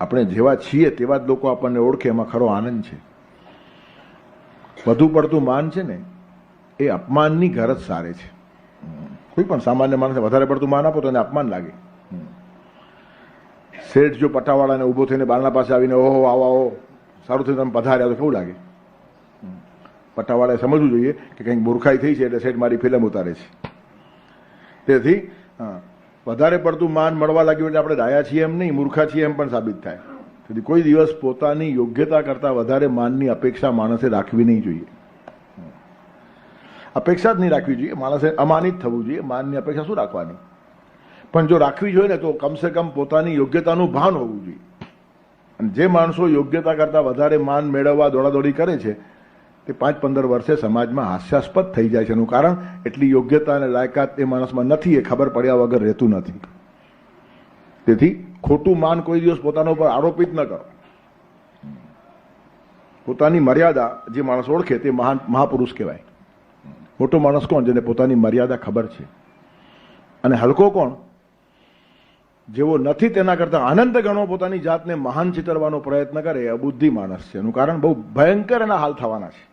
આપણે જેવા છીએ તેવા જ લોકો આપણને ઓળખે, એમાં ખરો આનંદ છે. વધુ પડતું માન છે ને એ અપમાનની ગરજ સારે છે. કોઈ પણ સામાન્ય માણસને વધારે પડતું માન આપો તો એને અપમાન લાગે. શેઠ જો પટાવાળાને ઊભો થઈને બારણા પાસે આવીને ઓહો આવો આવો સારું થયું તમે પધાર્યા તો કેવું લાગે? પટ્ટાવાળાએ સમજવું જોઈએ કે કંઈક મૂર્ખાઈ થઈ છે એટલે શેઠ મારી ફિલ્મ ઉતારે છે. તેથી વધારે પડતું માન મળવા લાગ્યું એટલે આપણે ડાયા છીએ એમ નહીં, મૂર્ખા છીએ એમ પણ સાબિત થાય. તેથી કોઈ દિવસ પોતાની યોગ્યતા કરતાં વધારે માનની અપેક્ષા માણસે રાખવી નહીં જોઈએ. અપેક્ષા જ નહીં રાખવી જોઈએ. માણસે અમાનિત થવું જોઈએ. માનની અપેક્ષા શું રાખવાની? પણ જો રાખવી જોઈએ ને તો કમસે કમ પોતાની યોગ્યતાનું ભાન હોવું જોઈએ. અને જે માણસો યોગ્યતા કરતાં વધારે માન મેળવવા દોડાદોડી કરે છે તે 5-15 વર્ષે સમાજમાં હાસ્યાસ્પદ થઈ જાય છે. એનું કારણ એટલી યોગ્યતા અને લાયકાત એ માણસમાં નથી, એ ખબર પડ્યા વગર રહેતું નથી. તેથી ખોટું માન કોઈ દિવસ પોતાના ઉપર આરોપિત ન કરો. પોતાની મર્યાદા જે માણસ ઓળખે તે મહાપુરુષ કહેવાય. મોટો માણસ કોણ? જેને પોતાની મર્યાદા ખબર છે. અને હલકો કોણ? જેવો નથી તેના કરતાં આનંદ ગણો પોતાની જાતને મહાન ચિતરવાનો પ્રયત્ન કરે એ અબુદ્ધિ માણસ છે. એનું કારણ બહુ ભયંકર એના હાલ થવાના છે.